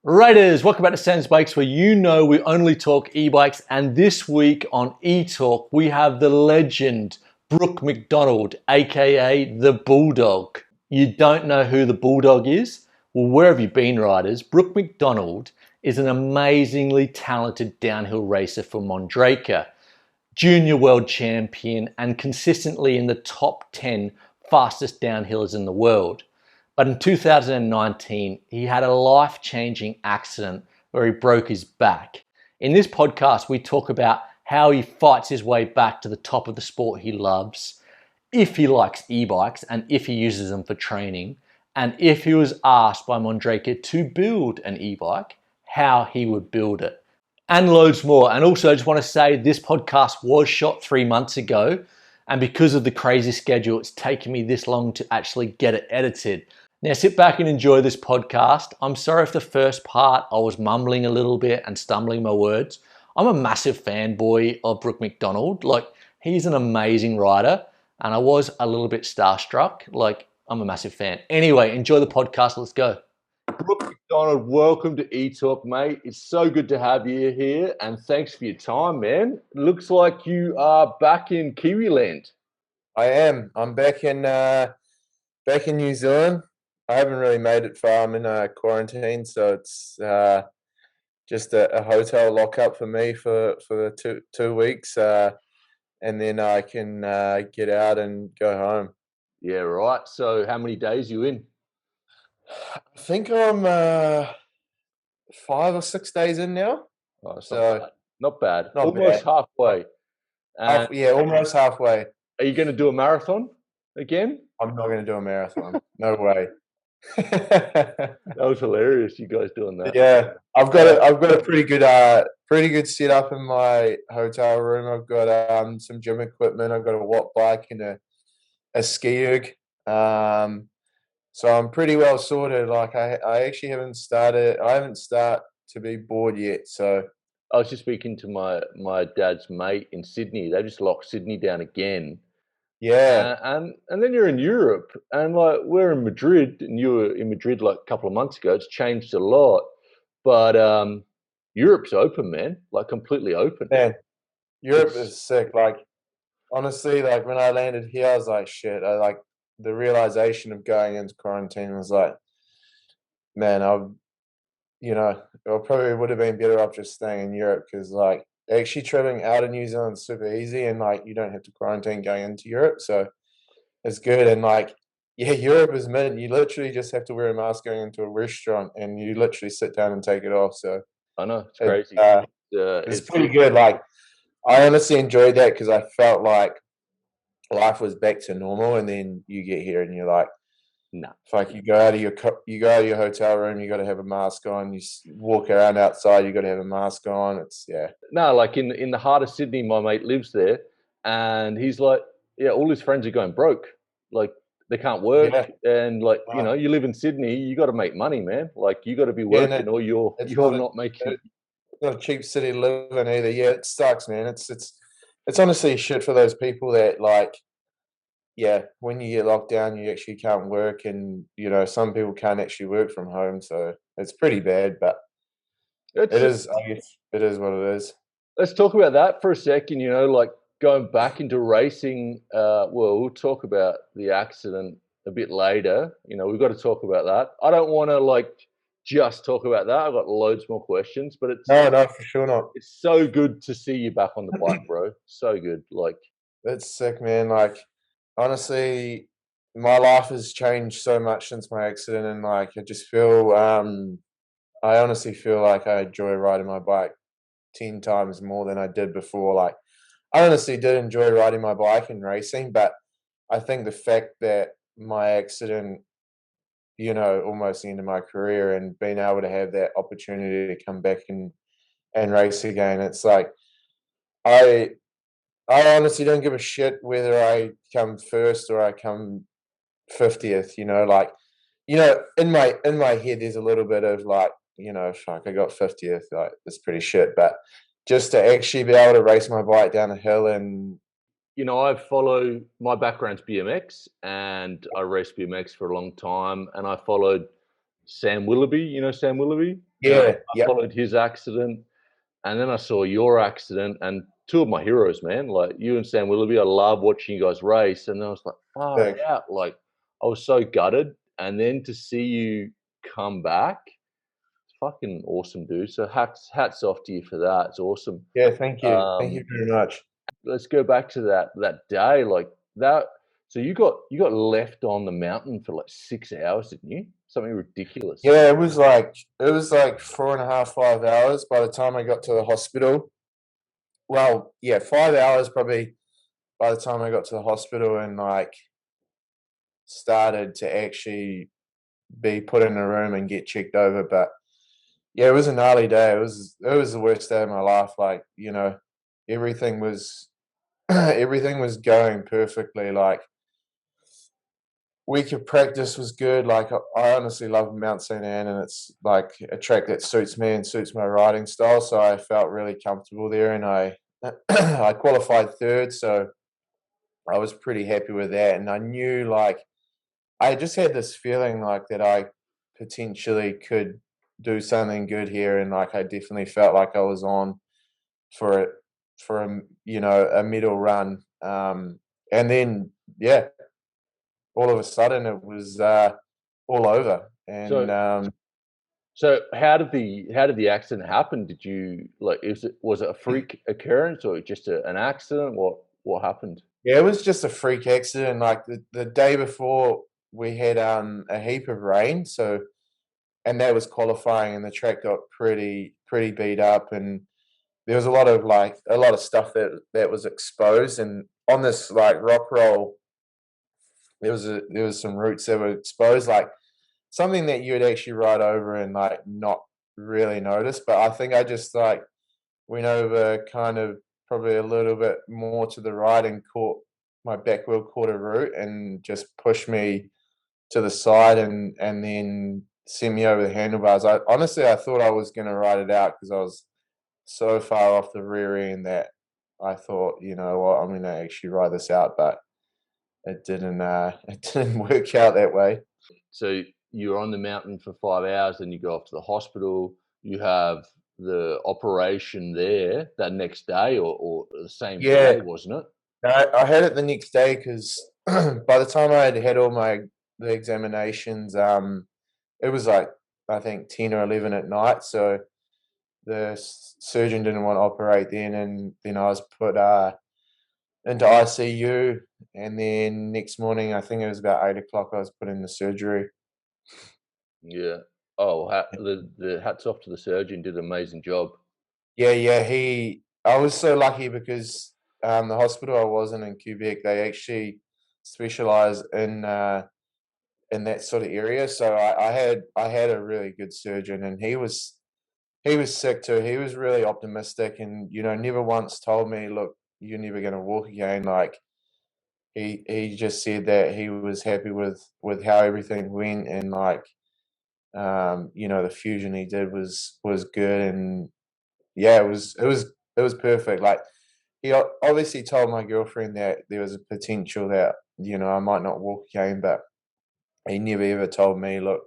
Raiders, welcome back to Sam's Bikes, where you know we only talk e-bikes. And this week on e-talk, we have the legend, Brook Macdonald, aka the Bulldog. You don't know who the Bulldog is? Well, where have you been, riders? Brook Macdonald is an amazingly talented downhill racer for Mondraker, junior world champion and consistently in the top 10 fastest downhillers in the world. But in 2019, he had a life-changing accident where he broke his back. In this podcast, we talk about how he fights his way back to the top of the sport he loves, if he likes e-bikes and if he uses them for training, and if he was asked by Mondraker to build an e-bike, how he would build it, and loads more. And also, I just want to say this podcast was shot 3 months ago, and because of the crazy schedule, it's taken me this long to actually get it edited. Now sit back and enjoy this podcast. I'm sorry if the first part I was mumbling a little bit and stumbling my words. I'm a massive fanboy of Brook Macdonald. He's an amazing rider, and I was a little bit starstruck. I'm a massive fan. Anyway, enjoy the podcast. Let's go. Brook Macdonald, welcome to E-Talk, mate. It's so good to have you here, and thanks for your time, man. Looks like you are back in Kiwiland. I am. I'm back in New Zealand. I haven't really made it far. I'm in quarantine, so it's just a hotel lockup for me for the two weeks, and then I can get out and go home. Yeah, right. So how many days you in? I think I'm 5 or 6 days in now. Oh, so not bad. Almost bad. Halfway. Almost halfway. Are you going to do a marathon again? I'm not going to do a marathon. No way. That was hilarious, you guys doing that. Yeah, I've got a pretty good setup in my hotel room. I've got some gym equipment. I've got a watt bike and a ski erg. So I'm pretty well sorted. I actually haven't started to be bored yet. So I was just speaking to my dad's mate in Sydney. They just locked Sydney down again. Yeah, and then you're in Europe, and we're in Madrid, and you were in Madrid a couple of months ago. It's changed a lot, but Europe's open, man. Completely open. Man, Europe is sick. Honestly, when I landed here, I was like, shit. The realization of going into quarantine was like, man, I probably would have been better off just staying in Europe, because actually traveling out of New Zealand is super easy, and you don't have to quarantine going into Europe, so it's good. And Europe is mint. You literally just have to wear a mask going into a restaurant, and you literally sit down and take it off. So I know, it's crazy. It's pretty good. I honestly enjoyed that, because I felt like life was back to normal, and then you get here and you're like, no. It's you go out of your hotel room, you got to have a mask on. You walk around outside, you got to have a mask on. No, in the heart of Sydney, my mate lives there, and he's like, yeah, all his friends are going broke. They can't work, and you live in Sydney, you got to make money, man. You got to be working, or you're not making. It's not a cheap city to live in either. Yeah, it sucks, man. It's honestly shit for those people that when you get locked down, you actually can't work, and some people can't actually work from home, so it's pretty bad. But it is what it is. Let's talk about that for a second. Going back into racing. We'll talk about the accident a bit later. We've got to talk about that. I don't want to just talk about that. I've got loads more questions, but it's no, for sure not. It's so good to see you back on the bike, bro. So good. That's sick, man. Honestly, my life has changed so much since my accident, and I just feel I honestly feel like I enjoy riding my bike 10 times more than I did before. I honestly did enjoy riding my bike and racing, but I think the fact that my accident, almost ended my career, and being able to have that opportunity to come back and race again, it's I honestly don't give a shit whether I come first or I come 50th. In my head, there's a little bit of fuck, I got 50th. It's pretty shit. But just to actually be able to race my bike down a hill, and my background's BMX, and I raced BMX for a long time, and I followed Sam Willoughby. You know Sam Willoughby? Yeah, I yep, followed his accident, and then I saw your accident, and two of my heroes, man, like you and Sam Willoughby. I love watching you guys race, and then I was like, far big. out. Like I was so gutted, and then to see you come back, it's fucking awesome, dude. So hats off to you for that. It's awesome. Yeah, thank you. Thank you Um, very much. let's go back to that day, like that. So you got left on the mountain for like 6 hours, didn't you? Something ridiculous. Yeah, it was like 4.5, 5 hours by the time I got to the hospital. Well, yeah, 5 hours probably by the time I got to the hospital and like started to actually be put in a room and get checked over. But yeah, it was a gnarly day. It was the worst day of my life. Like, everything was everything was going perfectly. Like week of practice was good. Like I honestly love Mount St. Anne, and it's like a track that suits me and suits my riding style. So I felt really comfortable there, and I I qualified third, so I was pretty happy with that. And I knew like I just had this feeling like that I potentially could do something good here, and like I definitely felt like I was on for it for a middle run. And then yeah, all of a sudden it was all over. And So So how did the accident happen? Did you like was it a freak occurrence or just an accident? What happened? yeah, it was just a freak accident. Like the day before, we had a heap of rain, so and that was qualifying, and the track got pretty beat up, and there was a lot of stuff that was exposed, and on this like rock roll, there was some roots that were exposed, like something that you'd actually ride over and like not really notice. But I think I just like went over kind of probably a little bit more to the right and caught my back wheel caught a root and just pushed me to the side and then sent me over the handlebars. I thought I was going to ride it out because I was so far off the rear end that I thought, you know what, I'm going to actually ride this out, but it didn't. It didn't work out that way. So you were on the mountain for 5 hours, then you go off to the hospital. You have the operation there that next day or the same Yeah, day, wasn't it? I had it the next day because by the time I had all the examinations, it was like I think 10 or 11 at night. So the surgeon didn't want to operate then, and then I was put into ICU, and then next morning, I think it was about 8 o'clock, I was put in the surgery. Yeah. Oh, the hats off to the surgeon. Did an amazing job. Yeah, yeah, I was so lucky because the hospital I was in Quebec, they actually specialize in that sort of area. So I had a really good surgeon, and he was sick too. He was really optimistic, and never once told me, "Look, you're never going to walk again." Like he just said that he was happy with how everything went, and like the fusion he did was good, and yeah, it was perfect. Like he obviously told my girlfriend that there was a potential that I might not walk again, but he never ever told me, look,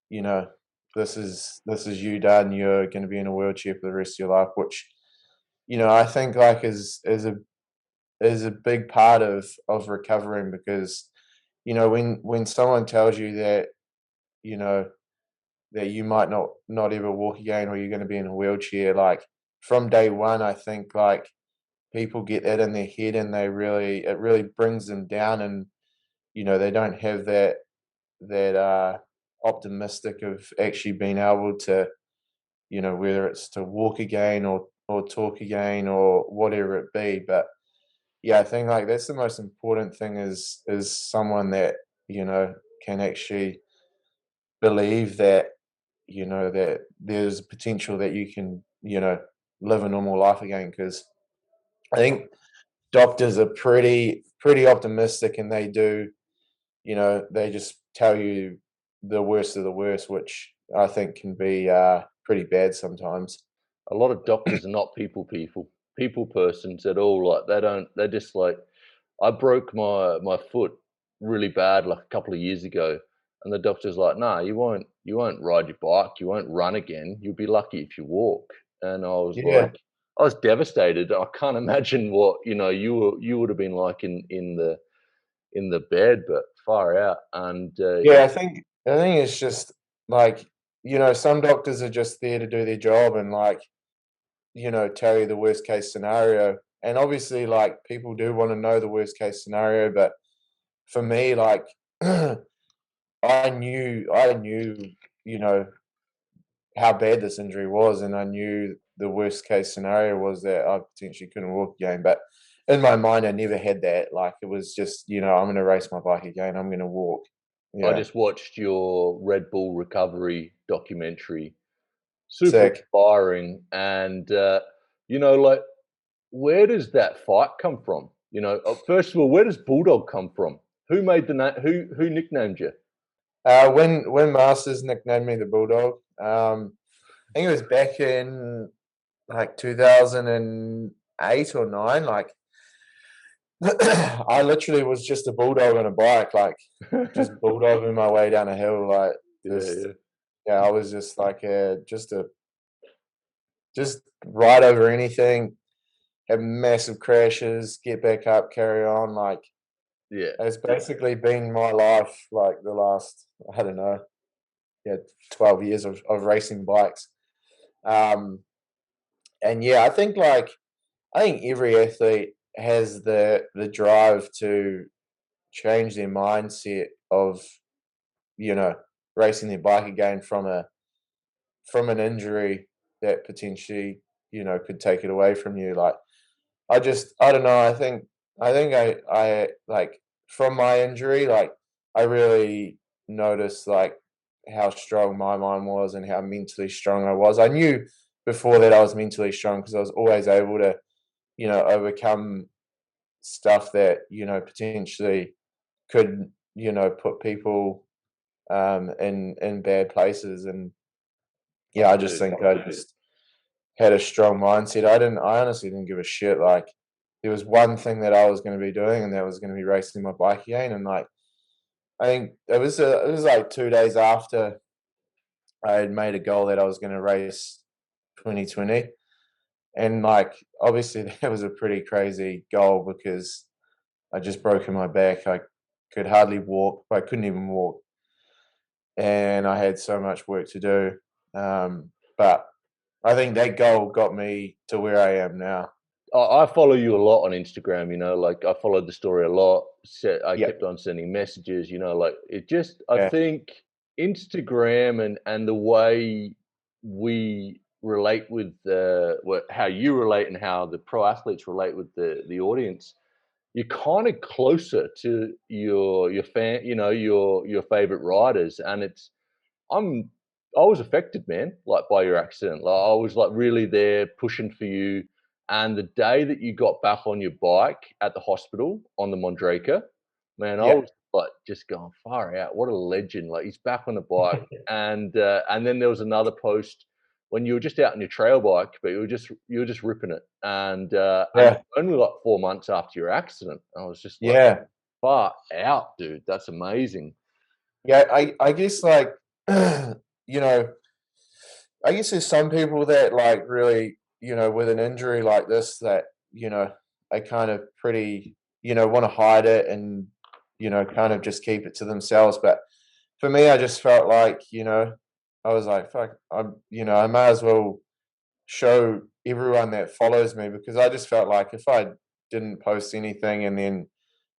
you know, this is you done. You're going to be in a wheelchair for the rest of your life, which I think like is a big part of recovering because when someone tells you that you know that you might not ever walk again or you're going to be in a wheelchair, like from day one, I think like people get that in their head and it really brings them down, and they don't have that optimistic of actually being able to whether it's to walk again or talk again or whatever it be. But yeah, I think like that's the most important thing is someone that can actually believe that that there's potential that you can live a normal life again, because I think doctors are pretty optimistic, and they do they just tell you the worst of the worst, which I think can be pretty bad sometimes. A lot of doctors are not people persons at all. Like they don't. They're just like I broke my foot really bad like a couple of years ago, and the doctor's like, "Nah, you won't ride your bike, you won't run again. You'll be lucky if you walk." And I was Yeah. like, I was devastated. I can't imagine what you would have been like in the bed, but far out. And Yeah, I think it's just like, some doctors are just there to do their job and like, tell you the worst case scenario. And obviously like people do want to know the worst case scenario, but for me, like I knew, you know, how bad this injury was, and I knew the worst case scenario was that I potentially couldn't walk again. But in my mind, I never had that. Like it was just, I'm going to race my bike again. I'm going to walk. I Yeah, just watched your Red Bull recovery documentary. Super sick. inspiring. And like, where does that fight come from? First of all, where does Bulldog come from? Who made the name? Who nicknamed you? When Masters nicknamed me the Bulldog, I think it was back in like 2008 or nine. Like I literally was just a bulldog on a bike, like just bulldogging my way down a hill, like Yeah, just yeah. yeah. I was just like just ride over anything, have massive crashes, get back up, carry on. Like Yeah. it's basically been my life, like the last, I don't know, yeah, 12 years of racing bikes. Um, and yeah, I think every athlete has the drive to change their mindset of, you know, racing their bike again from an injury that potentially, could take it away from you. Like I don't know, I think I like from my injury, like I really noticed like how strong my mind was and how mentally strong I was. I knew before that I was mentally strong because I was always able to, overcome stuff that, potentially could, put people in bad places. And yeah, I just Dude, think I just had a strong mindset. I honestly didn't give a shit. Like there was one thing that I was going to be doing, and that was going to be racing my bike again. And like I think it was like 2 days after I had made a goal that I was going to race 2020, and like obviously that was a pretty crazy goal because I just broken my back. I could hardly walk. I couldn't even walk, and I had so much work to do. But I think that goal got me to where I am now. I follow you a lot on Instagram. Like I followed the story a lot. I Yeah, kept on sending messages. Like it just. I yeah, think Instagram and the way we relate with how you relate and how the pro athletes relate with the audience, you're kind of closer to your fan, your favorite riders, and I'm I was affected, man, like by your accident. Like I was like really there pushing for you. And the day that you got back on your bike at the hospital on the Mondraker, man, I yeah, was like just going far out. What a legend! Like he's back on the bike, and then there was another post when you were just out on your trail bike, but you were just ripping it, and yeah, only like 4 months after your accident, I was just like yeah, far out, dude. That's amazing. yeah. I guess like you know I guess there's some people that like really, with an injury like this that, they kind of pretty, want to hide it and, kind of just keep it to themselves. But for me, I just felt like, I was like, fuck, I may as well show everyone that follows me because I just felt like if I didn't post anything and then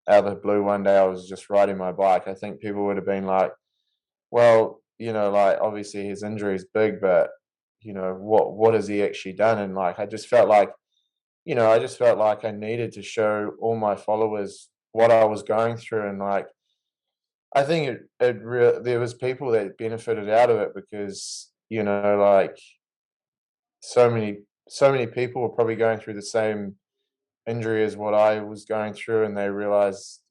out of the blue one day I was just riding my bike, I think people would have been like, well, like obviously his injury is big, but what has he actually done? And like I just felt like I needed to show all my followers what I was going through, and like I think there was people that benefited out of it because like so many people were probably going through the same injury as what I was going through, and they realized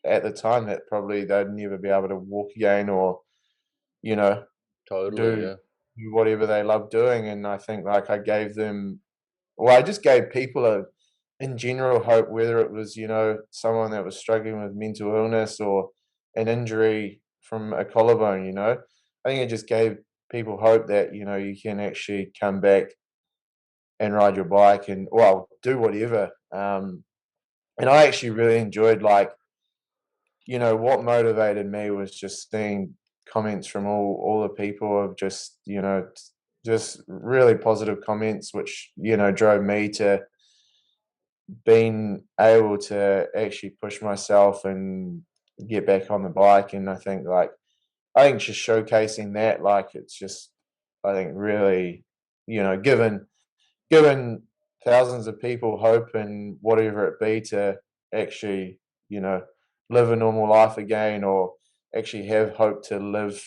at the time that probably they'd never be able to walk again or you know Totally, do yeah. whatever they love doing. And I think like I gave them, well, I just gave people in general hope, whether it was, someone that was struggling with mental illness or an injury from a collarbone. I think it just gave people hope that, you know, you can actually come back and ride your bike and, well, do whatever. And I actually really enjoyed, like, you know, what motivated me was just seeing comments from all the people of just, you know, just really positive comments, which, you know, drove me to being able to actually push myself and get back on the bike. And I think just showcasing that, like, it's just, I think, really, you know, given thousands of people hope and whatever it be to actually, you know, live a normal life again, or actually have hope to live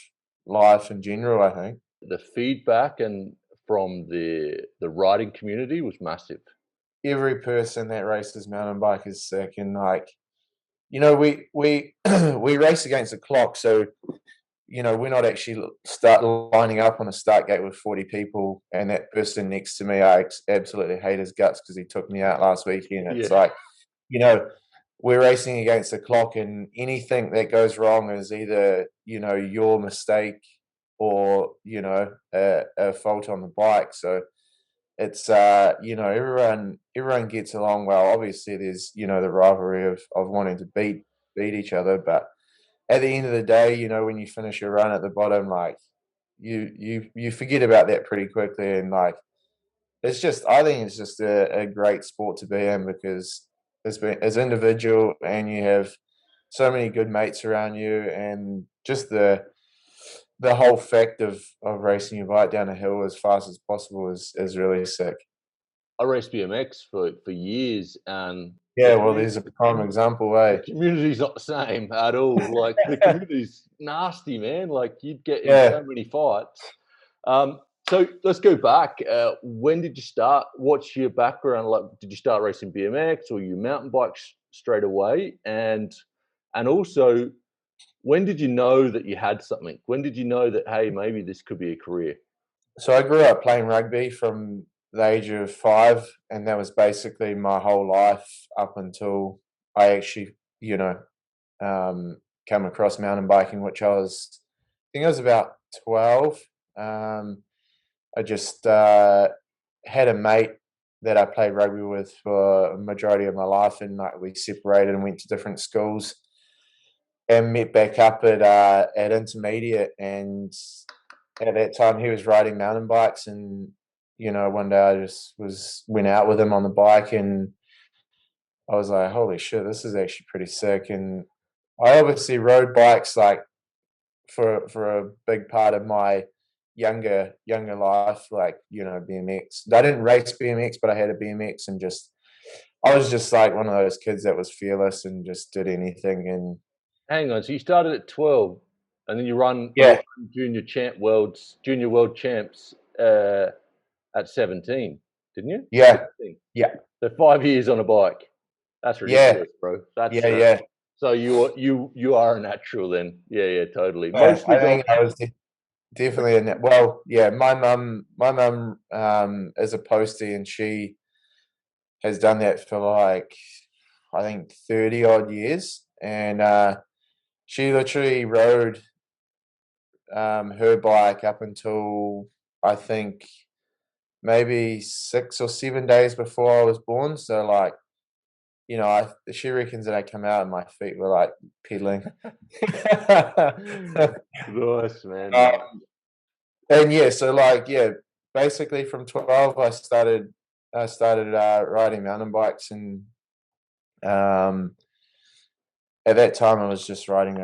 life in general, I think. The feedback and from the riding community was massive. Every person that races mountain bike is sick, and, like, you know, we we race against the clock, so, you know, we're not actually start lining up on a start gate with 40 people, and that person next to me, I absolutely hate his guts because he took me out last weekend. It's Yeah. like, you know, we're racing against the clock, and anything that goes wrong is either, you know, your mistake or, you know, a fault on the bike. So it's, you know, everyone gets along well. Obviously, there's, you know, the rivalry of wanting to beat each other, but at the end of the day, you know, when you finish your run at the bottom, like, you forget about that pretty quickly, and, like, it's just, I think it's just a great sport to be in because as individual, and you have so many good mates around you, and just the whole fact of racing your bike down a hill as fast as possible is really sick. I raced BMX for years, and the Yeah, well, commu there's a the prime commu example, the eh? community's not the same at all. Like, the community's nasty, man. Like, you'd get in Yeah. so many fights. So let's go back. When did you start? What's your background like? Did you start racing BMX or you mountain bikes straight away? And also, when did you know that you had something? When did you know that, hey, maybe this could be a career? So I grew up playing rugby from the age of 5, and that was basically my whole life up until I actually, you know, um, came across mountain biking, which I think I was about 12. Um, I just had a mate that I played rugby with for a majority of my life, and, like, we separated and went to different schools and met back up at intermediate. And at that time, he was riding mountain bikes, and, you know, one day I just went out with him on the bike, and I was like, "Holy shit, this is actually pretty sick." And I obviously rode bikes, like, for a big part of my younger life, like, you know, BMX. I didn't race BMX, but I had a BMX, and just I was just like one of those kids that was fearless and just did anything. And Hang on, so you started at 12, and then you yeah, won junior world champs, at 17, didn't you? yeah, 16. yeah, So 5 years on a bike. That's yeah, ridiculous, bro. That's, yeah, yeah. so you are a natural then. Yeah, yeah, totally. Yeah, Mostly I gone. think I was definitely in that. Well, yeah, my mum is a postie, and she has done that for, like, I think 30 odd years. And she literally rode her bike up until, I think, maybe 6 or 7 days before I was born. So, like, you know, she reckons that I come out and my feet were like pedaling. Nice, man, um, nice. and yeah, so, like, yeah, basically from 12 I started riding mountain bikes. And um, at that time I was just riding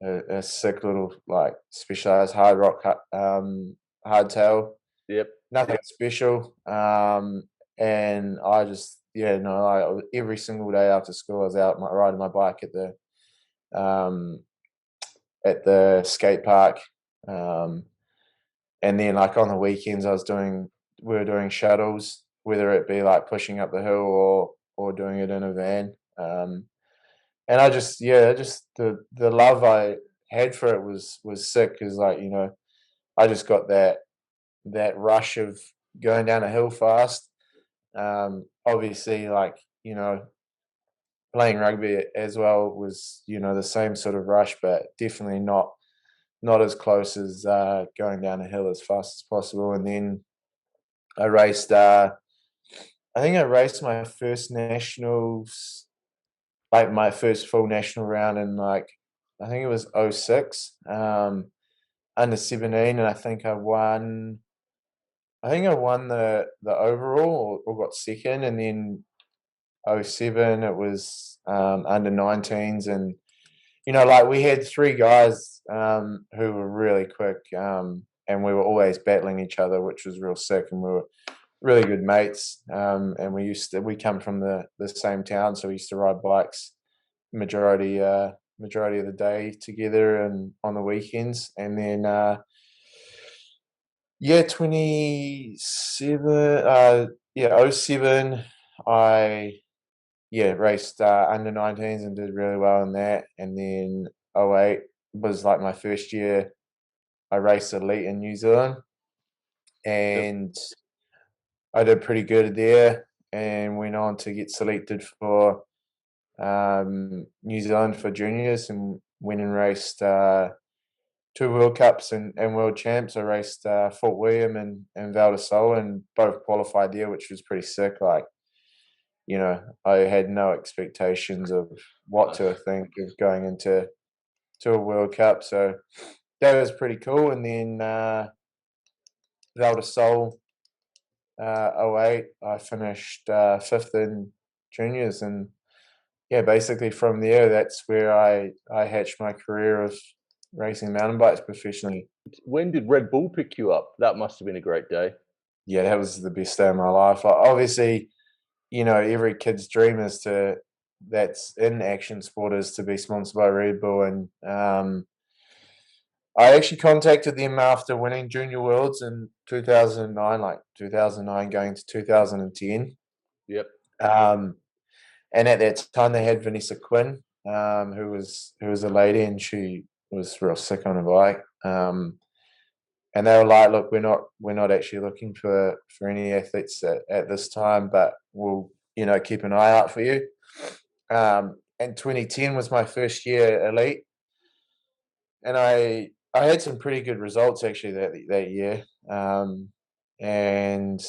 a sick little, like, specialized hard rock hardtail, Yep. nothing special. And I just, yeah, no, every single day after school I was out riding my bike um, at the skate park. Um, and then, like, on the weekends we were doing shuttles, whether it be like pushing up the hill or doing it in a van. And I just, yeah, just the love I had for it was sick, because, like, you know, I just got that rush of going down a hill fast. Obviously, like, you know, playing rugby as well was, you know, the same sort of rush, but definitely not as close as going down a hill as fast as possible. And then I raced. I think I raced my first nationals, like my first full national round in like I think it was '06, under 17, and I think I won. I think I won the overall or got second, and then '07 it was under 19s, and like we had three guys who were really quick, and we were always battling each other, which was real sick, and we were really good mates. And we come from the same town, so we used to ride bikes majority of the day together and on the weekends. And then yeah, 27, '07, I raced under 19s and did really well in that. And then '08 was like my first year I raced elite in New Zealand, Yep. and I did pretty good there and went on to get selected for New Zealand for juniors, and went and raced two World Cups and World Champs. I raced Fort William and Val di Sole, and both qualified there, which was pretty sick. Like, I had no expectations of what to Nice. think of going into a World Cup, so that was pretty cool. And then Val di Sole, '08, I finished fifth in juniors, and yeah, basically from there, that's where I hatched my career of racing mountain bikes professionally. When did Red Bull pick you up? That must have been a great day. Yeah, that was the best day of my life. Like, obviously, every kid's dream is that's in action sport is to be sponsored by Red Bull. And I actually contacted them after winning Junior Worlds in 2009, like 2009 going to 2010. Yep. Um, and at that time, they had Vanessa Quinn, who was a lady, and she was real sick on a bike. And they were like, "Look, we're not actually looking for any athletes at this time, but we'll keep an eye out for you." And 2010 was my first year elite, and I had some pretty good results actually that year. And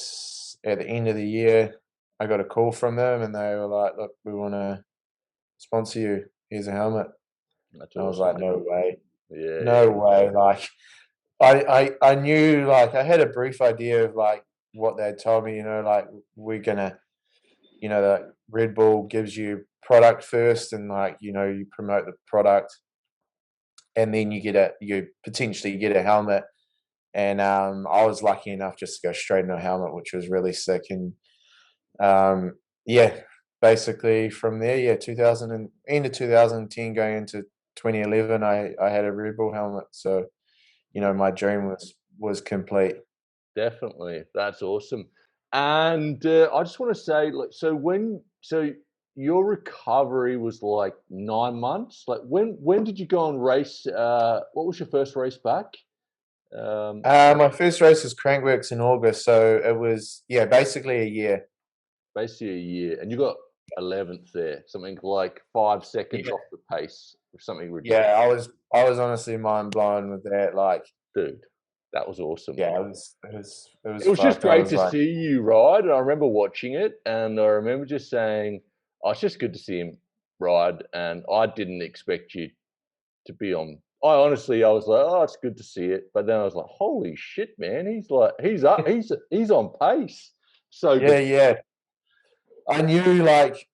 at the end of the year, I got a call from them, and they were like, "Look, we want to sponsor you. Here's a helmet." That's And I was awesome, like, man. "No way, Yeah, no yeah. way!" Like, I knew, like, I had a brief idea of like what they'd told me. Like, we're gonna, that Red Bull gives you product first, and like you promote the product, and then you potentially get a helmet. And I was lucky enough just to go straight into a helmet, which was really sick. And yeah, basically from there, yeah, 2000 and end of 2010 going into 2011, I had a Red Bull helmet. So my dream was complete. Definitely. That's awesome. And I just want to say, like, so your recovery was like 9 months. Like, when did you go and race? What was your first race back? Um, My first race was Crankworks in August, so it was, yeah, basically a year. Basically a year, and you got 11th there, something like 5 seconds Yeah, off the pace, or something ridiculous. yeah, I was honestly mind blown with that. Like, Dude, that was awesome. yeah, it was It was just fucked. I great was to like, see you ride, and I remember watching it, and I remember just saying, "Oh, it's just good to see him ride," and I didn't expect you to be on. I was like, "Oh, it's good to see it," but then I was like, "Holy shit, man! He's like, he's up, he's on pace." So yeah, good. yeah. I knew, like,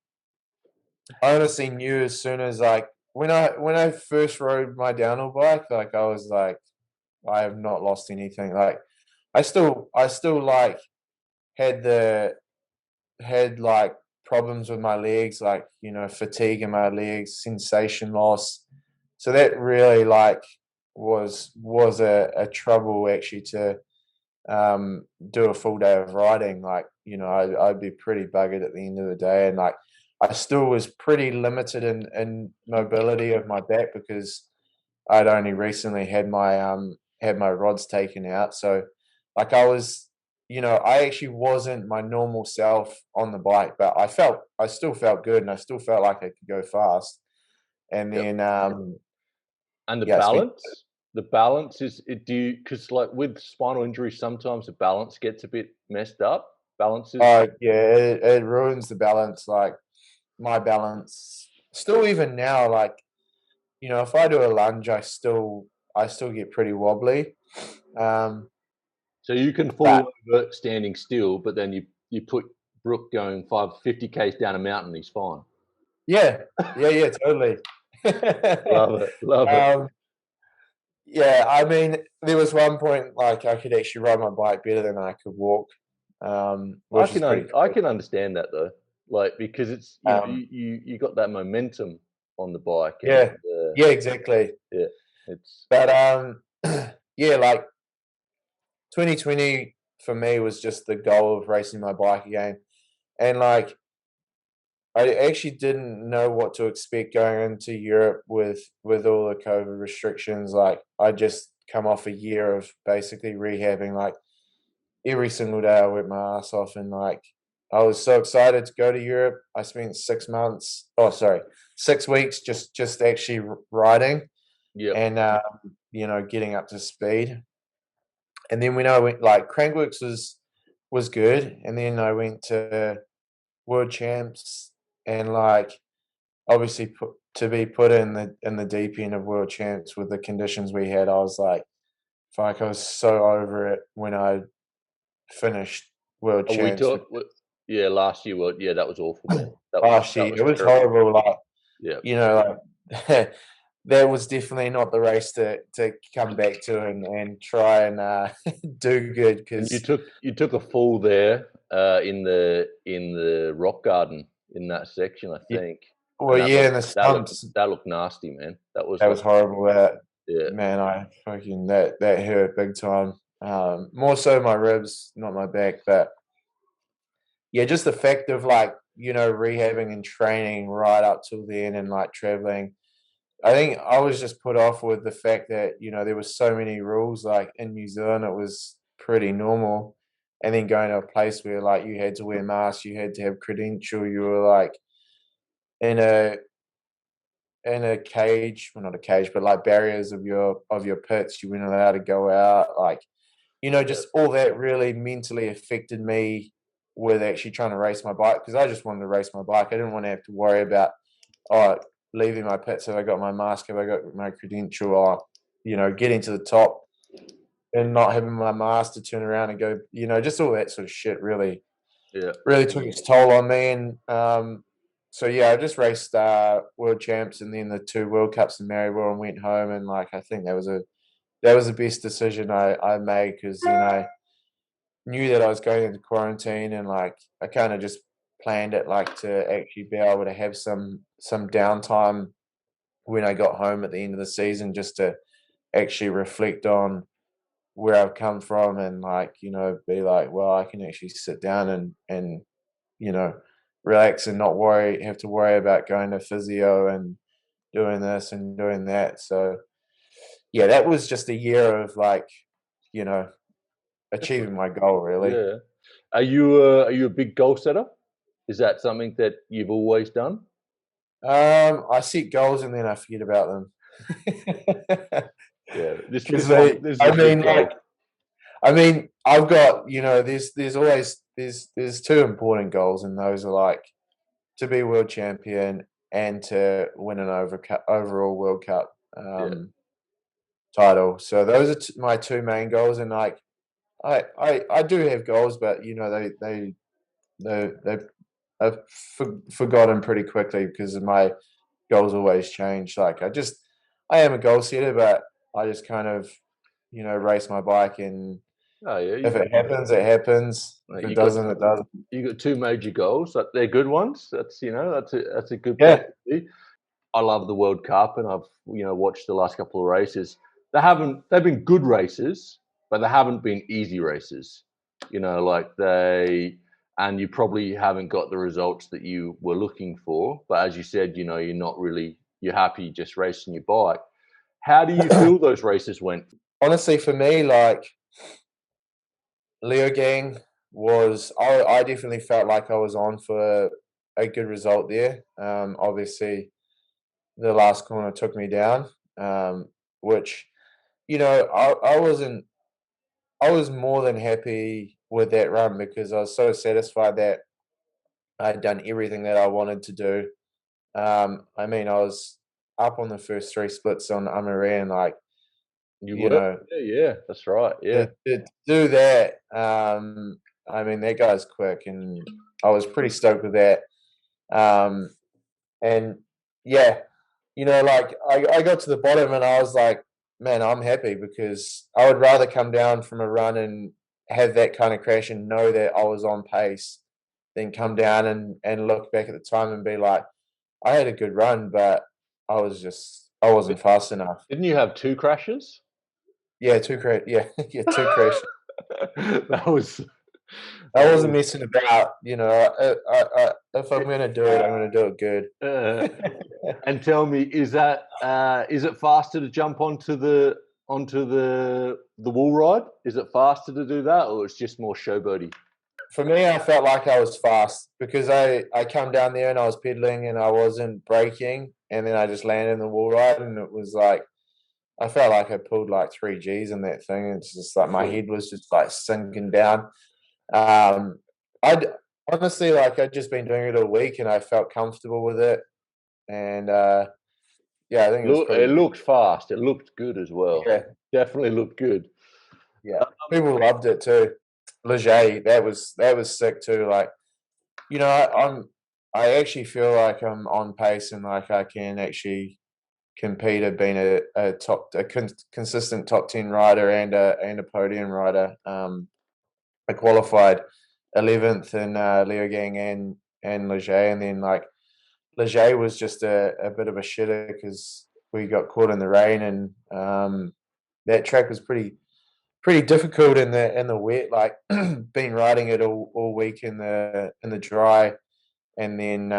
I honestly knew as soon as, like, when I first rode my downhill bike, like, I was like, I have not lost anything. Like, I still like had the had like problems with my legs, like fatigue in my legs, sensation loss. So that really, like, was a trouble actually to do a full day of riding. Like, I'd be pretty buggered at the end of the day, and like I still was pretty limited in mobility of my back because I'd only recently had my rods taken out. So like I actually wasn't my normal self on the bike, but I still felt good, and I still felt like I could go fast. And Yep. then And the yeah, I spent balance. The balance is it do you because like with spinal injury, sometimes the balance gets a bit messed up. Balances. Oh yeah, it ruins the balance. Like my balance, still even now, like if I do a lunge, I still get pretty wobbly. Um, So you can but fall over standing still, but then you put Brooke going 550 k's down a mountain, he's fine. yeah, yeah, totally. Love it, love it. um, yeah, I mean, there was one point like I could actually ride my bike better than I could walk, which is pretty I cool. can understand that though, like because it's Um, you got that momentum on the bike and yeah, yeah, exactly. yeah, it's But yeah, like 2020 for me was just the goal of racing my bike again, and like I actually didn't know what to expect going into Europe with all the COVID restrictions. Like I just come off a year of basically rehabbing. Like every single day, I worked my ass off, and like I was so excited to go to Europe. I spent 6 months. Oh, sorry, 6 weeks just actually riding yep. and getting up to speed. And then when I went, like Crankworks was good, and then I went to World Champs, and like obviously to be put in the deep end of World Champs with the conditions we had, I was like, fuck, I was so over it when I finished World Oh, we Champs for talked. Yeah, last year. Well, yeah, that was awful, man. last That year. was It was terrible. horrible. Like Yeah, like that was definitely not the race to come back to and try and do good and because you took a fall there in the rock garden in that section, I think, and well, yeah, in the stumps. that looked nasty, man. That was That like was horrible. That yeah. man, I fucking that hurt big time. More so my ribs, not my back, but yeah, just the fact of like rehabbing and training right up till then and like traveling. I think I was just put off with the fact that there was so many rules. Like in New Zealand, it was pretty normal, and then going to a place where like you had to wear masks, you had to have credential, you were like in a cage, well not a cage, but like barriers of your pits. You weren't allowed to go out. Like just all that really mentally affected me with actually trying to race my bike because I just wanted to race my bike. I didn't want to have to worry about oh leaving my pits. Have I got my mask? Have I got my credential? Or getting to the top and not having my mask to turn around and go. Just all that sort of shit really Yeah. really took its toll on me. And so yeah, I just raced world champs and then the two World Cups in Maribor and went home. And like I think that was the best decision I made because knew that I was going into quarantine and like I kind of just planned it like to actually be able to have some downtime when I got home at the end of the season just to actually reflect on where I've come from and like be like well I can actually sit down and you know, relax and not have to worry about going to physio and doing this and doing that. So yeah, that was just a year of like, you know, achieving my goal really. Yeah. Are you a big goal setter? Is that something that you've always done? I set goals and then I forget about them. Yeah. Because This is I a big mean, goal. like, I mean, I've got, there's always there's two important goals, and those are like to be world champion and to win an overall World Cup Yeah. title. So those are my two main goals, and like I do have goals, but they I've forgotten pretty quickly because my goals always change. Like I am a goal setter, but I just kind of race my bike, and Oh yeah. if it happens, it happens. If it You got doesn't, it doesn't. you got two major goals. They're good ones. That's a good place Yeah, to be. I love the World Cup, and I've watched the last couple of races. They've been good races, but they haven't been easy races. Like and you probably haven't got the results that you were looking for. But as you said, you're happy just racing your bike. How do you feel those races went? honestly, for me, like Leo Gang I definitely felt like I was on for a good result there. Obviously, the last corner took me down, which I was more than happy with that run because I was so satisfied that I had done everything that I wanted to do. I mean, I was up on the first 3 splits on Amaran, like, You you were? know, Yeah, yeah, that's right. Yeah. to do that, I mean, that guy's quick, and I was pretty stoked with that. Um, and yeah, like I got to the bottom and I was like, man, I'm happy because I would rather come down from a run and have that kind of crash and know that I was on pace than come down and look back at the time and be like, I had a good run, but I But wasn't fast enough. didn't you have 2 crashes? Yeah, two crash. Yeah, yeah, two crashes. That was I that wasn't was, messing about. If I'm gonna do it, I'm gonna do it good. uh and tell me, is it faster to jump onto the wall ride? Is it faster to do that, or it's just more showboaty? For me, I felt like I was fast because I come down there and I was pedaling and I wasn't braking, and then I just landed in the wall ride, and it was like I felt like I pulled like 3 Gs in that thing. It's just like my head was just like sinking down. Um, I'd honestly like I'd just been doing it a week and I felt comfortable with it, and yeah, I think it was It pretty. looked fast. It looked good as well. Yeah, Definitely looked good. yeah, people loved it too. Leger, that was sick too. Like, I actually feel like I'm on pace and like I can actually compete at being a consistent top 10 rider and a podium rider. I qualified 11th in Leogang and Leger, and then like Leger was just a bit of a shitter because we got caught in the rain, and that track was pretty difficult in the wet. Like been riding it all week in the dry, and then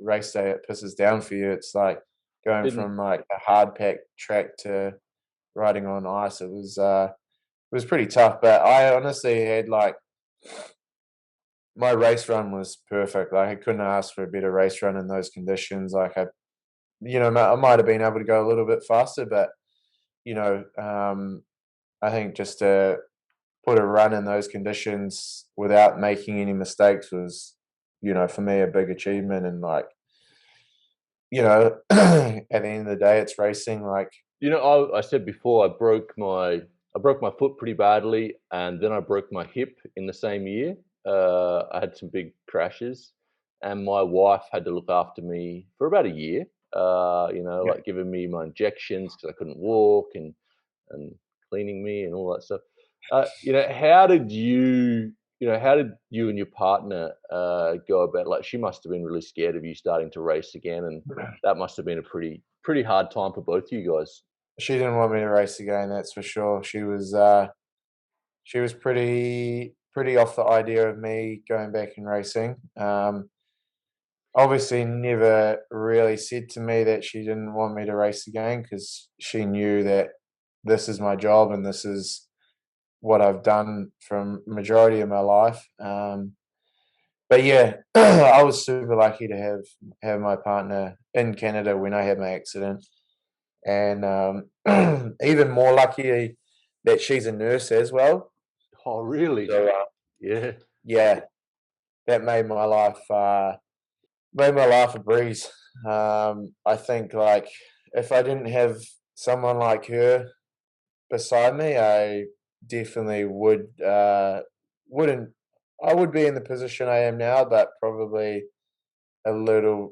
race day it pisses down for you. It's like going Didn't from like a hard packed track to riding on ice. It was pretty tough, but I honestly had like my race run was perfect. Like I couldn't ask for a better race run in those conditions. Like I might have been able to go a little bit faster, but you know, um, I think just to put a run in those conditions without making any mistakes was, for me a big achievement. And like, at the end of the day, it's racing. Like, I said before I broke my foot pretty badly, and then I broke my hip in the same year. I had some big crashes, and my wife had to look after me for about a year. yeah, Like giving me my injections because I couldn't walk, and cleaning me and all that stuff. How did you and your partner go about? Like, she must have been really scared of you starting to race again, and that must have been a pretty hard time for both of you guys. she didn't want me to race again. That's for sure. She was pretty off the idea of me going back and racing. Obviously, never really said to me that she didn't want me to race again because she knew that this is my job and this is what I've done from majority of my life. But yeah, I was super lucky to have my partner in Canada when I had my accident, and even more lucky that she's a nurse as well. Oh, really? So Yeah. yeah, that made my life a breeze. I think like if I didn't have someone like her beside me, I definitely wouldn't. I would be in the position I am now, but probably a little.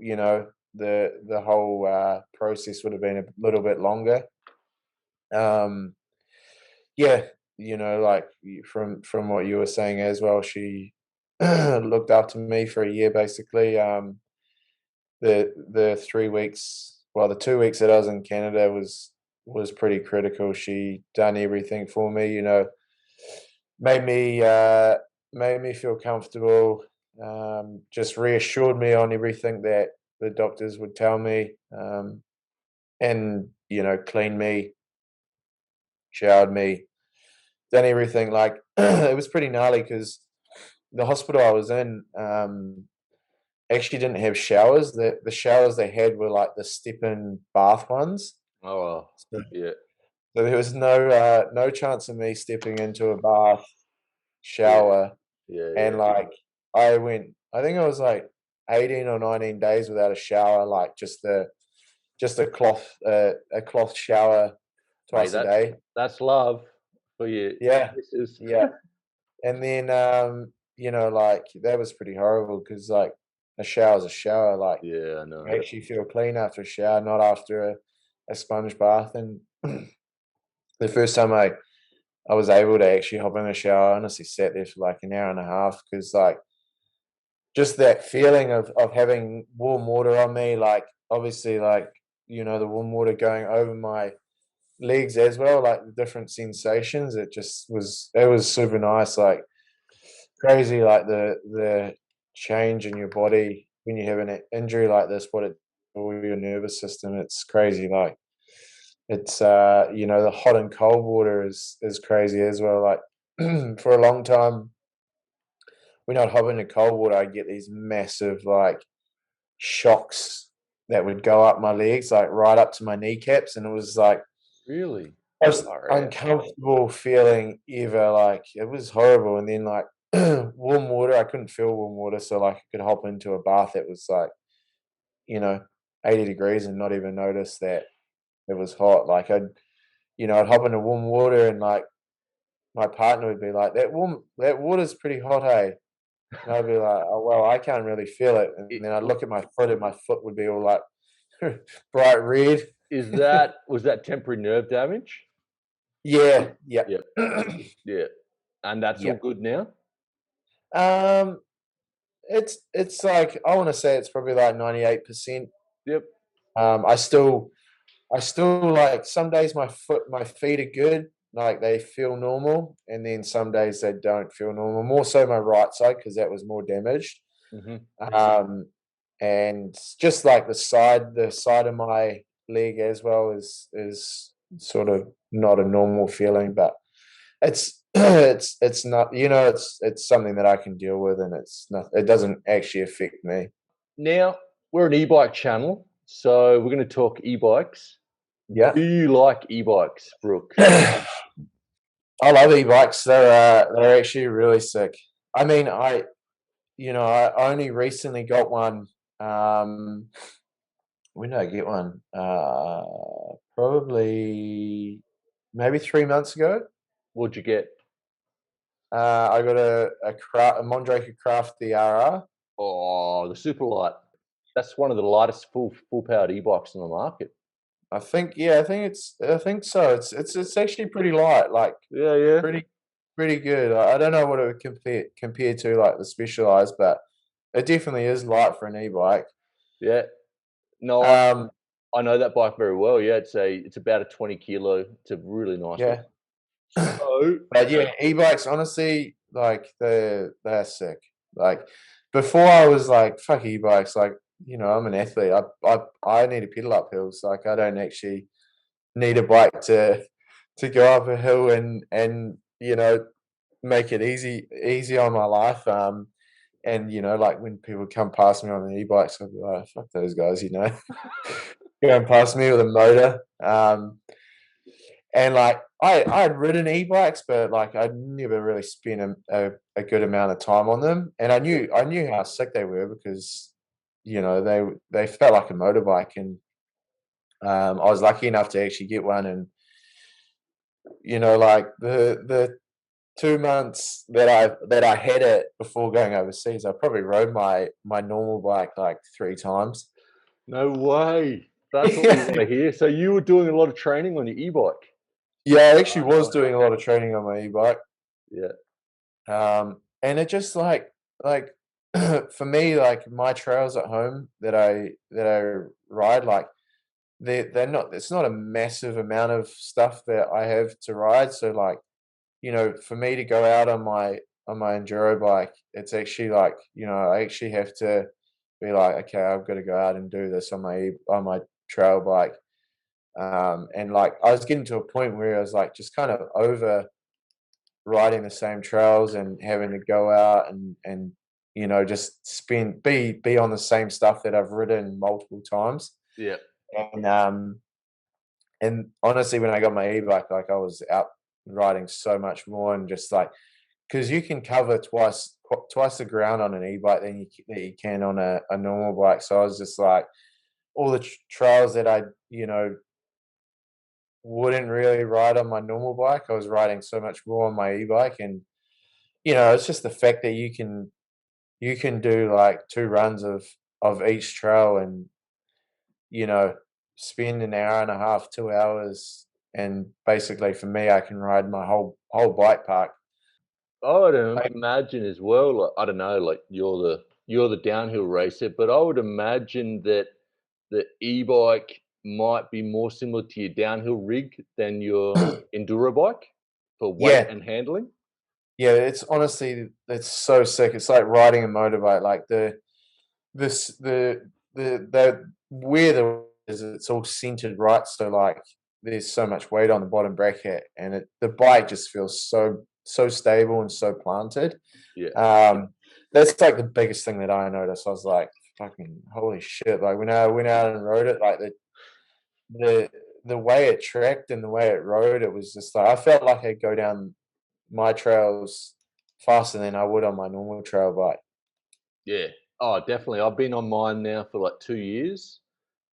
The whole process would have been a little bit longer. Um, yeah, like from what you were saying as well, she looked after me for a year basically. The 3 weeks, well, the 2 weeks that I was in Canada was pretty critical. She done everything for me, made me uh, made me feel comfortable. Just reassured me on everything that the doctors would tell me, and cleaned me, showered me, done everything. Like it was pretty gnarly because the hospital I was in actually didn't have showers. The showers they had were like the step-in bath ones. Oh, So yeah. So there was no chance of me stepping into a bath, Yeah, shower, yeah. and like I went. I think it was like 18 or 19 days without a shower, like just a cloth shower Mate, twice a day. that's love for you. Yeah, This is yeah. And then like that was pretty horrible because like a shower's a shower. Like yeah, I you know. actually feel clean after a shower, not after a sponge bath. And the first time I was able to actually hop in a shower, I honestly sat there for like an hour and a half because like just that feeling of having warm water on me, like obviously like the warm water going over my legs as well, like the different sensations. It was super nice, like crazy, like the change in your body when you have an injury like this, what it or your nervous system. It's crazy. Like it's the hot and cold water is crazy as well. Like for a long time when I'd hop into cold water, I'd get these massive like shocks that would go up my legs, like right up to my kneecaps, and it was like Really? most Far out. uncomfortable feeling ever. Like it was horrible. And then like warm water, I couldn't feel warm water, so like I could hop into a bath that was like you know 80 degrees and not even notice that it was hot. Like I'd hop into warm water and like my partner would be like, that water's pretty hot, hey. And I'd be like, oh well, I can't really feel it. And I then I'd look at my foot and my foot would be all like bright red. was that temporary nerve damage? Yeah, yeah. Yep, yeah. And that's all Yeah. good now? Um, it's like I want to say it's probably like 98%. Yep. I still like some days my feet are good, like they feel normal, and then some days they don't feel normal. More so my right side because that was more damaged. Mhm. Um, and just like the side of my leg as well is sort of not a normal feeling, but it's it's not it's something that I can deal with, and it doesn't actually affect me. Now, we're an e-bike channel, so we're gonna talk e-bikes. Yeah. Do you like e-bikes, Brooke? I love e-bikes. They're actually really sick. I mean, I only recently got one. Um, when did I get one? Probably maybe 3 months ago. What'd you get? I got a Mondraker Craft DRR. Oh, the super light. That's one of the lightest full powered e-bikes on the market. I think so. It's actually pretty light, like Yeah, yeah. pretty pretty good. I don't know what it would compare to like the Specialized, but it definitely is light for an e-bike. Yeah. No, Um, I know that bike very well. Yeah, it's about a 20 kilo. It's a really nice one. yeah. So But yeah, e-bikes, honestly, like they're sick. Like before, I was like, "Fuck e-bikes!" Like I'm an athlete. I need to pedal up hills. Like I don't actually need a bike to go up a hill and make it easy on my life. And like when people come past me on the e-bikes, I'll be like, "Fuck those guys," going past me with a motor. And like I'd ridden e-bikes, but like I'd never really spent a good amount of time on them. And I knew how sick they were because they felt like a motorbike. And I was lucky enough to actually get one. And like the 2 months that I had it before going overseas, I probably rode my normal bike like 3 times. no way. That's what we want to hear. So you were doing a lot of training on your e-bike. Yeah, I actually was doing a lot of training on my e-bike. Yeah. And it just like for me, like my trails at home that I ride, like they're not it's not a massive amount of stuff that I have to ride. So like, for me to go out on my enduro bike, it's actually like, I actually have to be like, okay, I've got to go out and do this on my trail bike. And like I was getting to a point where I was like just kind of over riding the same trails and having to go out and just be on the same stuff that I've ridden multiple times. Yeah. And And honestly, when I got my e-bike, like I was out riding so much more, and just like, because you can cover twice the ground on an e-bike that you can on a normal bike. So I was just like, all the trails that I, wouldn't really ride on my normal bike, I was riding so much more on my e-bike. And it's just the fact that you can do like 2 runs of each trail, and you know spend an hour and a half, 2 hours, and basically for me, I can ride my whole bike park. I would I, imagine as well, like, I don't know, like you're the downhill racer, but I would imagine that the e-bike might be more similar to your downhill rig than your enduro bike for weight yeah, and handling. yeah, it's honestly, it's so sick. It's like riding a motorbike. Like this the where the is, it's all centered right, so like there's so much weight on the bottom bracket, and the bike just feels so stable and so planted. Yeah, Um, that's like the biggest thing that I noticed. I was like, fucking holy shit! Like when I went out and rode it, like the the way it tracked and the way it rode, it was just like I felt like I'd go down my trails faster than I would on my normal trail bike. yeah. Oh, definitely. I've been on mine now for like 2 years,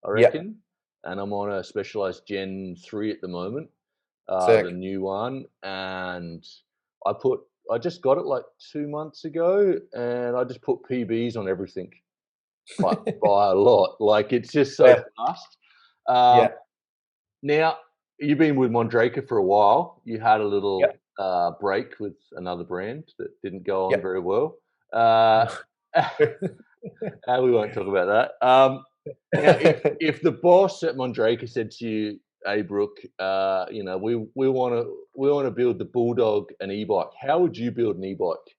I Yep, reckon, and I'm on a Specialized Gen 3 at the moment, the sick. new one, and I put I just got it like 2 months ago, and I just put PBs on everything, like, by a lot. Like, it's just so Yeah, fast. Um, yeah, Now, you've been with Mondraker for a while. You had a little, yep, break with another brand that didn't go on yep. very well. Uh, and we won't talk about that. Now, if the boss at Mondraker said to you, "Hey, Brooke, we wanna build the Bulldog an e-bike," how would you build an e-bike?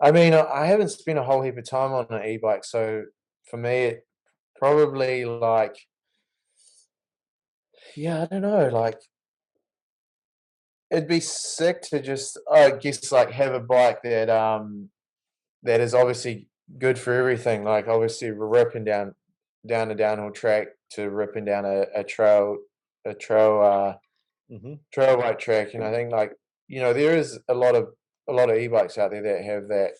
I mean, I haven't spent a whole heap of time on an e-bike, so for me, it probably like, yeah, I don't know, like it'd be sick to just, I guess, like have a bike that is obviously good for everything. Like obviously ripping down a downhill track to ripping down a a trail uh Mhm. trail bike track. And I think like, there is a lot of e-bikes out there that have that,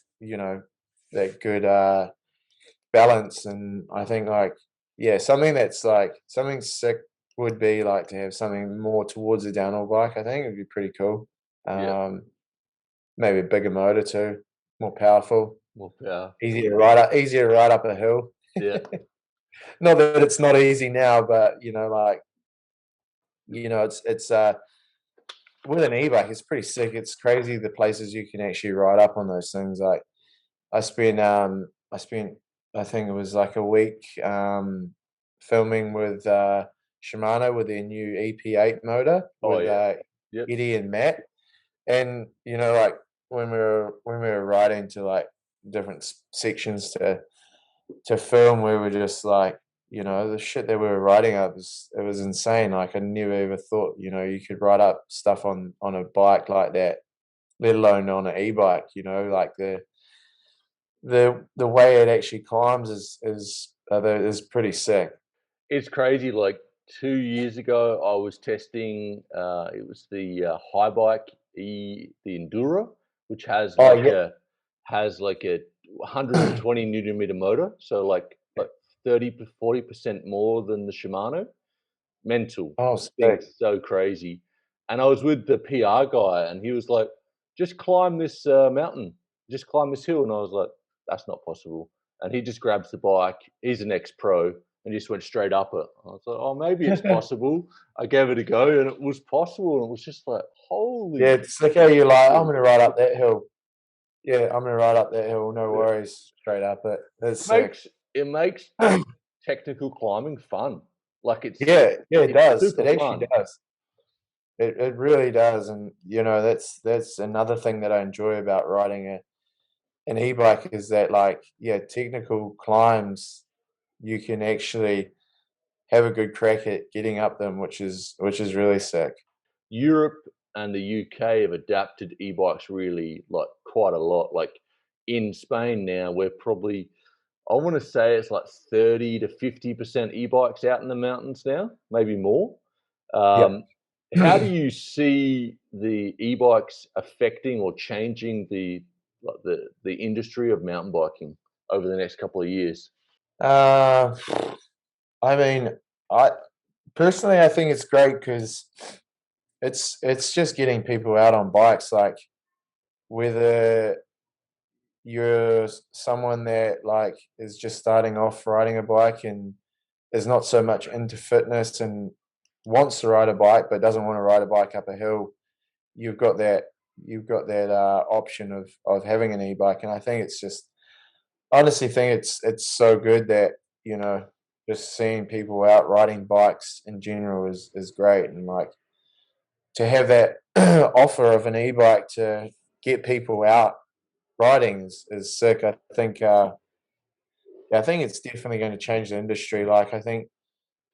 that good balance. And I think like, yeah, something that's like something sick would be like to have something more towards a downhill bike. I think it'd be pretty cool. Yeah, Um, Maybe a bigger motor too, more powerful, more power. easier to ride up a hill. Yeah, Not that it's not easy now, but like, it's with an e-bike, it's pretty sick. It's crazy the places you can actually ride up on those things. Like I spent I think it was like a week filming with Shimano with their new EP8 motor oh, with yeah, yep, Eddie and Matt. And like when we were riding to like different sections to film, we were just like, the shit that we were riding up it was insane. Like I never ever thought, you could ride up stuff on a bike like that, let alone on an e-bike. Like the way it actually climbs is pretty sick. it's crazy. Like 2 years ago, I was testing. It was the high bike, the Enduro, which Oh yeah. has like a 120 newton meter motor, so like 30 to 40% more than the Shimano. Mental. Oh, The thing's sick. so crazy. And I was with the PR guy, and he was like, "Just climb this mountain. Just climb this hill." And I was like, "That's not possible." And he just grabs the bike. He's an ex-pro, and just went straight up it. I was like, "Oh, maybe it's possible." I gave it a go, and it was possible. And it was just like, Yeah, "Holy it's like how you're like, I'm shit!" gonna ride up that hill. Yeah, I'm gonna ride up that hill, no Yeah. worries, straight up it. That's It sick. makes it makes technical climbing fun. Like Yeah, yeah, it it's does. super It actually fun. does. It really does. And that's another thing that I enjoy about riding an e-bike is that, like, yeah, technical climbs, you can actually have a good crack at getting up them, which is really sick. Europe and the UK have adapted e-bikes really like quite a lot. Like in Spain now, we're probably I want to say it's like 30 to 50% e-bikes out in the mountains now, maybe more. Yeah. Um, how do you see the e-bikes affecting or changing the industry of mountain biking over the next couple of years? Uh, I mean, I personally, I think it's great because it's just getting people out on bikes. Like whether you're someone that like is just starting off riding a bike and is not so much into fitness and wants to ride a bike but doesn't want to ride a bike up a hill, you've got that option of having an e-bike. And I think it's just honestly think it's so good that you know just seeing people out riding bikes in general is great. And like to have that offer of an e-bike to get people out riding is sick. I think yeah, I think it's definitely going to change the industry. Like I think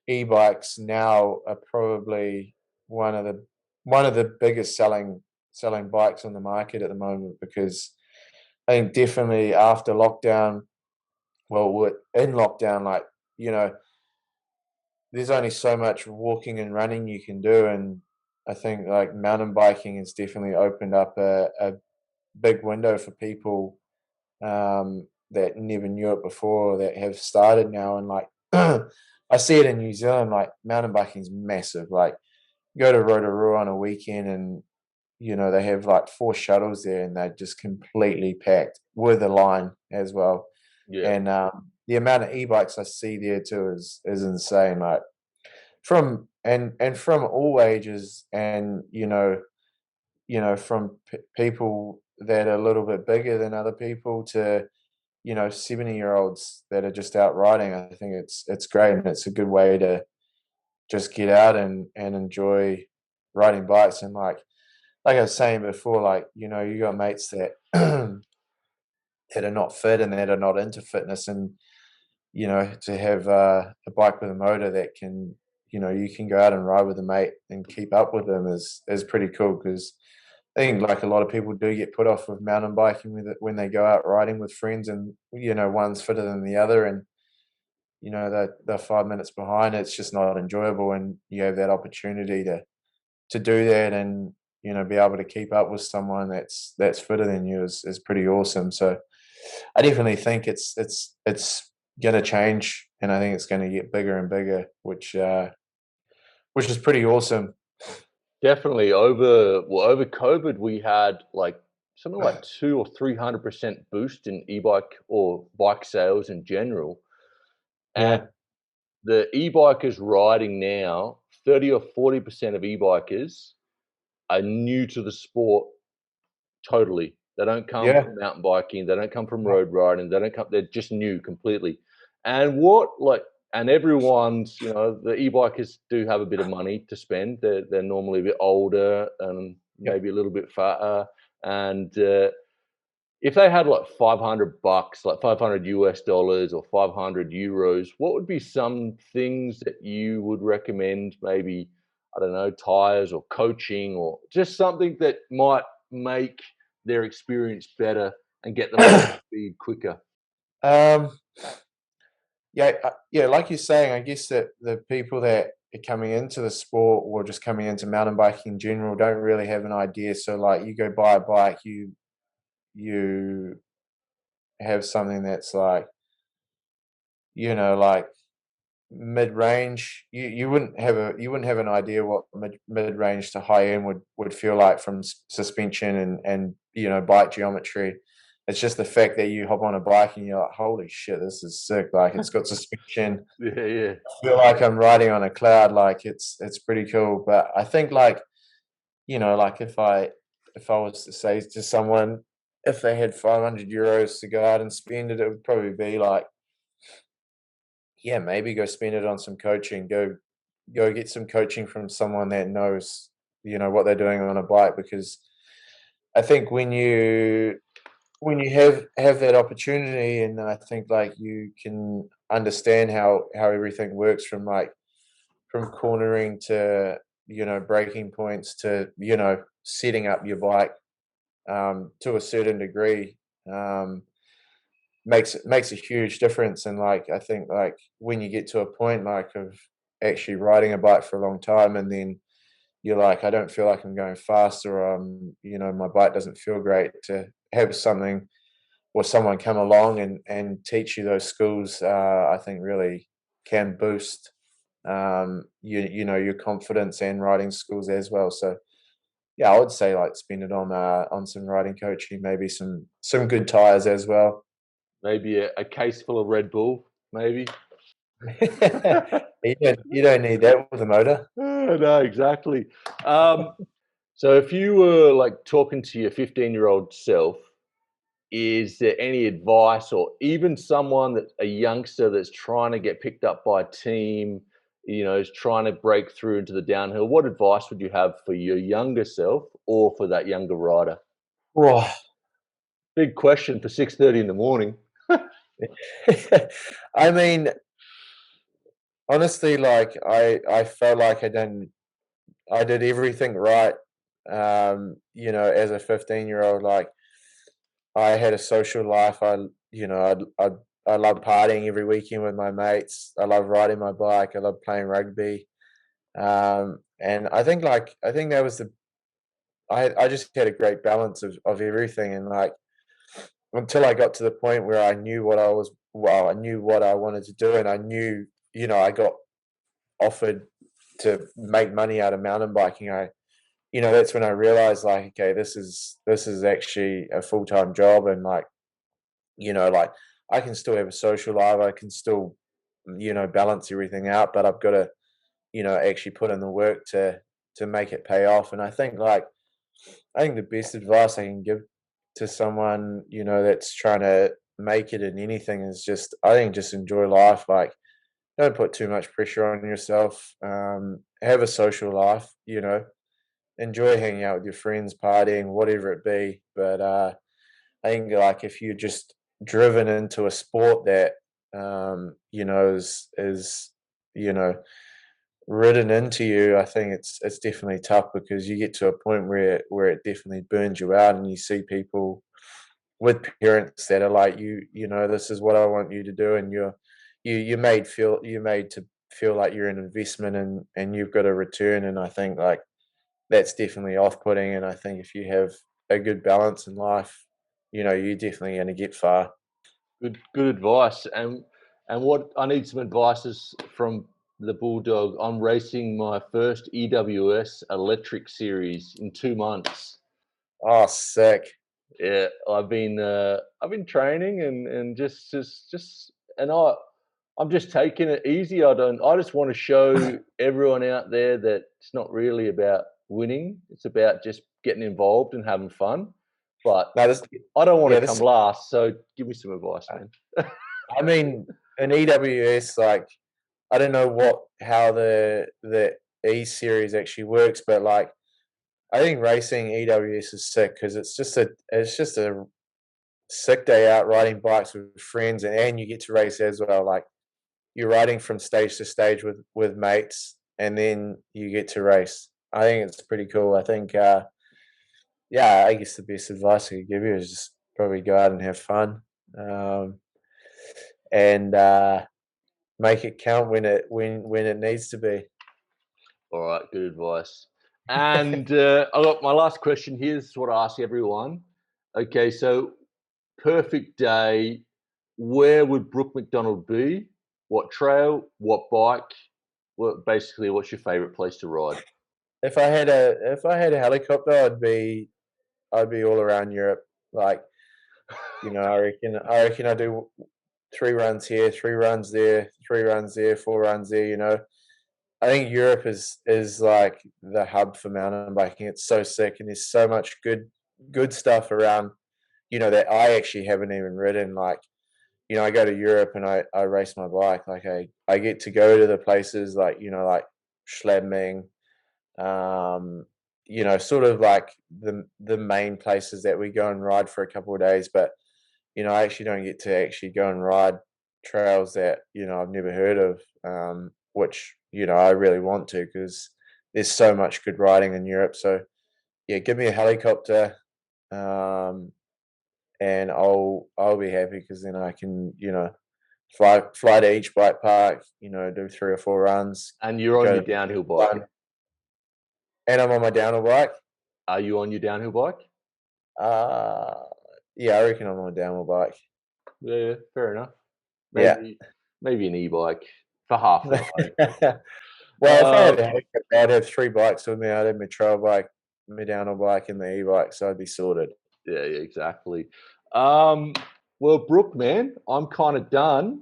e-bikes now are probably one of the biggest selling bikes on the market at the moment, because I think definitely after lockdown, well, we're in lockdown, like, you know, there's only so much walking and running you can do. And I think like mountain biking has definitely opened up a big window for people that never knew it before, that have started now. And like, I see it in New Zealand, like mountain biking is massive. Like, you go to Rotorua on a weekend and, you know, they have like 4 shuttles there and they're just completely packed with a line as well. Yeah, And the amount of e-bikes I see there too is insane. Like from and from all ages, and from people that are a little bit bigger than other people to 70-year-olds that are just out riding. I think it's great, and it's a good way to just get out and enjoy riding bikes. And like I was saying before, like you got mates that that are not fit and that are not into fitness, and to have a bike with a motor that can you can go out and ride with a mate and keep up with them is pretty cool. Because I think like a lot of people do get put off with mountain biking with it when they go out riding with friends, and one's fitter than the other, and they're 5 minutes behind. It's just not enjoyable, and you have that opportunity to do that, and be able to keep up with someone that's fitter than you is pretty awesome. So I definitely think it's gonna change, and I think it's gonna get bigger and bigger, which is pretty awesome. definitely. Over COVID, we had like something like 200 or 300% boost in e-bike or bike sales in general. And Yeah, the e-bikers riding now, 30 or 40% of e-bikers are new to the sport totally. They don't come yeah, from mountain biking, they don't come from road riding, they don't come, they're just new completely. And what like and everyone's, the e-bikers do have a bit of money to spend. They're normally a bit older and yeah. maybe a little bit fatter. And if they had like $500, like $500 or 500 euros, what would be some things that you would recommend? Maybe, I don't know, tires or coaching or just something that might make their experience better and get them up to speed quicker. Um, yeah, yeah, like you're saying, I guess that the people that are coming into the sport or just coming into mountain biking in general don't really have an idea. So like you go buy a bike, you have something that's like, like mid-range. You wouldn't have an idea what mid-range to high end would feel like from suspension and bike geometry. It's just the fact that you hop on a bike and you're like, holy shit, this is sick. Like it's got suspension. Yeah, yeah. I feel like I'm riding on a cloud. Like it's pretty cool. But I think like like if I was to say to someone, if they had 500 euros to go out and spend it, it would probably be like, yeah, maybe go spend it on some coaching. Go get some coaching from someone that knows, what they're doing on a bike. Because I think when you have that opportunity, and I think like you can understand how everything works, from cornering to braking points to setting up your bike to a certain degree. Um, makes a huge difference. And like I think like when you get to a point like of actually riding a bike for a long time, and then you're like, I don't feel like I'm going fast, or my bike doesn't feel great. To have something or someone come along and teach you those skills, I think really can boost your confidence and riding skills as well. So yeah, I would say like spend it on some riding coaching, maybe some good tires as well. Maybe a case full of Red Bull, maybe. You don't need that with a motor. No, exactly. Um, so if you were like talking to your 15-year-old self, is there any advice or even someone that's a youngster that's trying to get picked up by a team, is trying to break through into the downhill? What advice would you have for your younger self or for that younger rider? Oh, Big question for 6:30 in the morning. I mean, honestly, like I felt like I did everything right. As a 15-year-old, like I had a social life. I love partying every weekend with my mates. I love riding my bike. I love playing rugby. And I think that was I just had a great balance of everything. And like until I got to the point where I knew what I wanted to do, and I knew, I got offered to make money out of mountain biking. That's when I realized, like, okay, this is actually a full-time job, and like I can still have a social life. I can still, balance everything out, but I've got to, actually put in the work to make it pay off. And I think the best advice I can give to someone, that's trying to make it in anything is just, I think, just enjoy life. Like, don't put too much pressure on yourself. Have a social life, enjoy hanging out with your friends, partying, whatever it be. But I think like if you're just driven into a sport that is you know written into you, I think it's definitely tough, because you get to a point where it definitely burns you out, and you see people with parents that are like, this is what I want you to do, and you're made to feel like you're an investment, and you've got a return. And I think like that's definitely off-putting. And I think if you have a good balance in life, you're definitely going to get far. Good advice. And what I need some advice is from the Bulldog. I'm racing my first EWS electric series in 2 months. Oh, sick. Yeah, I've been training and just and I'm just taking it easy. I just want to show everyone out there that it's not really about winning. It's about just getting involved and having fun. But No, this, I don't want yeah, to come last, so give me some advice, man. I mean, an EWS, like, I don't know how the E series actually works, but like, I think racing EWS is sick, because it's just a sick day out riding bikes with friends, and you get to race as well. Like, you're riding from stage to stage with mates, and then you get to race. I think it's pretty cool. I think, yeah, I guess the best advice I could give you is just probably go out and have fun, um, and make it count when it needs to be. All right, good advice. And I got my last question here. This is what I ask everyone. Okay, so perfect day. Where would Brook Macdonald be? What trail? What bike? Basically, what's your favorite place to ride? If I had a helicopter, I'd be all around Europe. Like, I reckon I do 3 runs here, 3 runs there, 3 runs there, 4 runs there. I think Europe is like the hub for mountain biking. It's so sick, and there's so much good stuff around. That I actually haven't even ridden. Like, I go to Europe and I race my bike. Like, I get to go to the places like, like Schladming, um, sort of like the main places that we go and ride for a couple of days. But I actually don't get to actually go and ride trails that I've never heard of, which I really want to, because there's so much good riding in Europe. So yeah, give me a helicopter, um, and I'll be happy, because then I can fly to each bike park, do 3 or 4 runs. And you're on your downhill bike. Run. And I'm on my downhill bike. Are you on your downhill bike? Yeah, I reckon I'm on a downhill bike. Yeah, fair enough. Maybe an e-bike for half the money. Well, if I had a haircut, I'd have 3 bikes with me. I'd have my trail bike, my downhill bike, and the e-bike, so I'd be sorted. Yeah, exactly. Well, Brooke, man, I'm kind of done.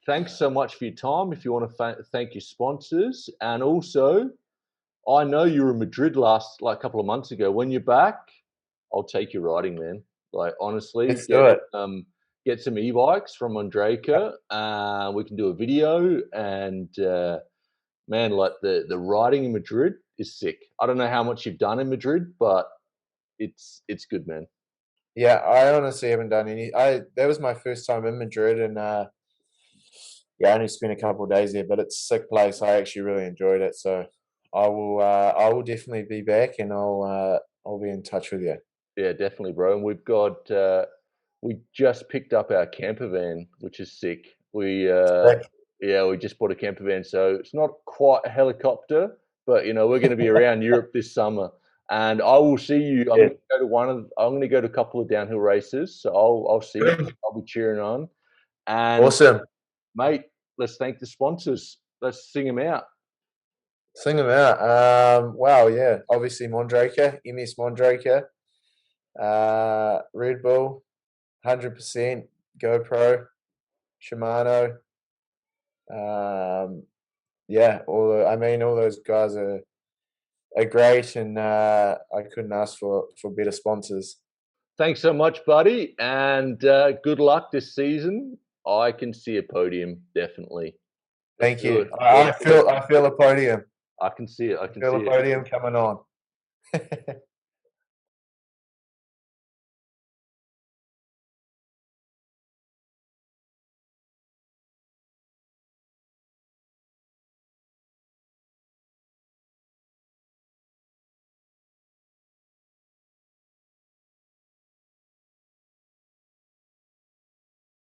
Thanks so much for your time. If you want to thank your sponsors, and also, I know you were in Madrid a couple of months ago. When you're back, I'll take you riding, man. Like honestly, Let's do it. Get some e-bikes from Andrejka. We can do a video, and man, like the riding in Madrid is sick. I don't know how much you've done in Madrid, but it's good, man. Yeah, I honestly haven't done any. That was my first time in Madrid, and I only spent a couple of days there, but it's a sick place. I actually really enjoyed it, so I will definitely be back, and I'll be in touch with you. Yeah, definitely, bro. And we've got we just picked up our camper van, which is sick. We just bought a camper van, so it's not quite a helicopter, but we're going to be around Europe this summer. And I will see you. I'm going to go to a couple of downhill races, so I'll see you. I'll be cheering on. And awesome, mate. Let's thank the sponsors. Let's sing them out. Sing them out. Wow, yeah. Obviously, Mondraker, MS Mondraker, Red Bull, 100%, GoPro, Shimano. All those guys are great, and I couldn't ask for better sponsors. Thanks so much, buddy, and good luck this season. I can see a podium, definitely. Thank you. I feel a podium. I can see it. I can see a podium coming on.